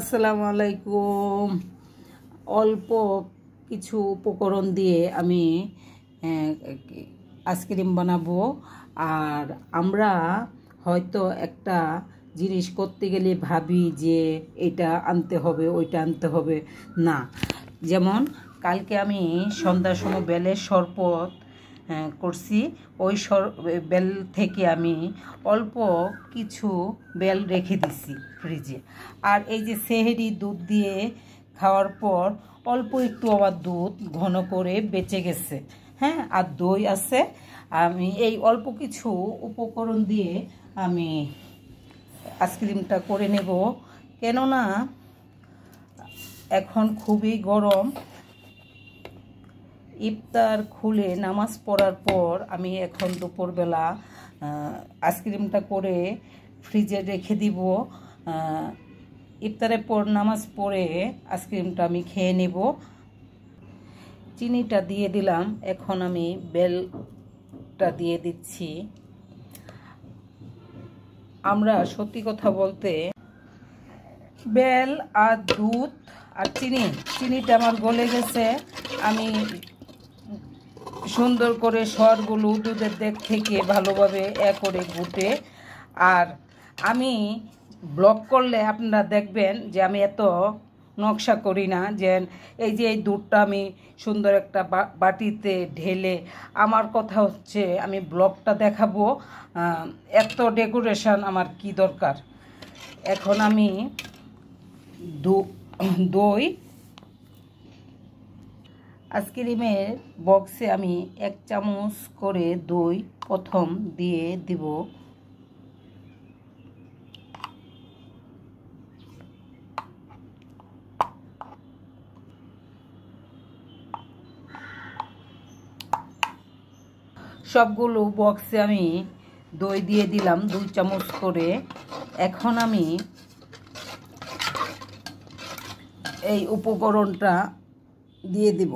আসসালামু আলাইকুম। অল্প কিছু উপকরণ দিয়ে আমি আইসক্রিম বানাবো। আর আমরা হয়তো একটা জিনিস করতে গেলে ভাবি যে এটা আনতে হবে ওইটা আনতে হবে না। যেমন কালকে আমি সন্ধ্যার সময় বেলের শরবত করছি। ওই বেল থেকে আমি অল্প কিছু বেল রেখে দিছি ফ্রিজে। আর এই যে সেহরি দুধ দিয়ে খাওয়ার পর অল্প একটু আবার দুধ ঘন করে বেঁচে গেছে। হ্যাঁ, আর দই আছে। আমি এই অল্প কিছু উপকরণ দিয়ে আমি আইসক্রিমটা করে নেব। কেননা এখন খুবই গরম। ইফতার খুলে নামাজ পড়ার পর আমি এখন দুপুরবেলা আইসক্রিমটা করে ফ্রিজে রেখে দিব। ইফতারের পর নামাজ পড়ে আইসক্রিমটা আমি খেয়ে নেব। চিনিটা দিয়ে দিলাম, এখন আমি বেলটা দিয়ে দিচ্ছি। আমরা সত্যি কথা বলতে বেল আর দুধ আর চিনিটা আমার গলে গেছে। আমি সুন্দর করে সরগুলো দুধের দিক থেকে ভালোভাবে করে ঘুটে, আর আমি ব্লগ করলে আপনারা দেখবেন যে আমি এত নকশা করি না। যে এই যে এই দুধটা আমি সুন্দর একটা বাটিতে ঢেলে, আমার কথা হচ্ছে আমি ব্লগটা দেখাবো, এত ডেকোরেশন আমার কি দরকার। এখন আমি দই আইসক্রিমের বক্সে আমি 1 চামচ করে দই প্রথম দিয়ে দিব। সবগুলো বক্সে আমি দই দিয়ে দিলাম 2 চামচ করে। এখন আমি এই উপকরণটা দিয়ে দিব।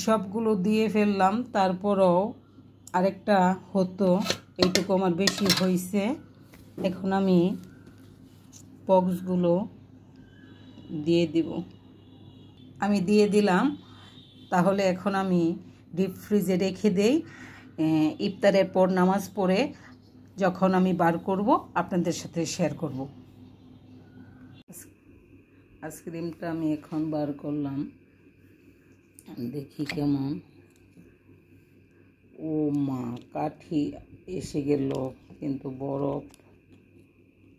সবগুলো দিয়ে ফেললাম। তারপরও আরেকটা হতো, এইটুকু আমার বেশি হয়েছে। এখন আমি বক্সগুলো দিয়ে দিব। আমি দিয়ে দিলাম। তাহলে এখন আমি ডিপ ফ্রিজে রেখে দেই। ইফতারের পর নামাজ পড়ে যখন আমি বার করব আপনাদের সাথে শেয়ার করব। আইসক্রিমটা আমি এখন বার করলাম, দেখি কেমন। ও মা, কাঠি এসে গেল, কিন্তু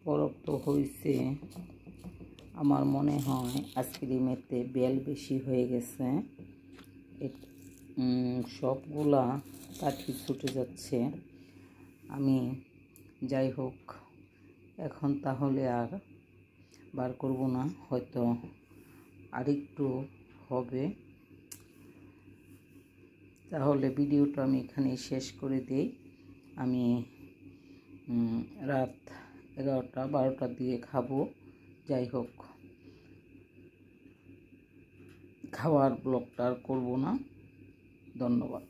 বরফ তো হয়েছে। আমার মনে হয় আইসক্রিমেতে বেল বেশি হয়ে গেছে। সবগুলা কাঠি ছুটে যাচ্ছে। আমি যাই হোক, এখন তাহলে আর বার করব না, হয়তো আরেকটু হবে। তাহলে ভিডিওটা আমি এখানে শেষ করে দিই। আমি রাত 11টা-12টা দিয়ে খাবো। যাই হোক, খাওয়ার ব্লগটা আর করবো না। ধন্যবাদ।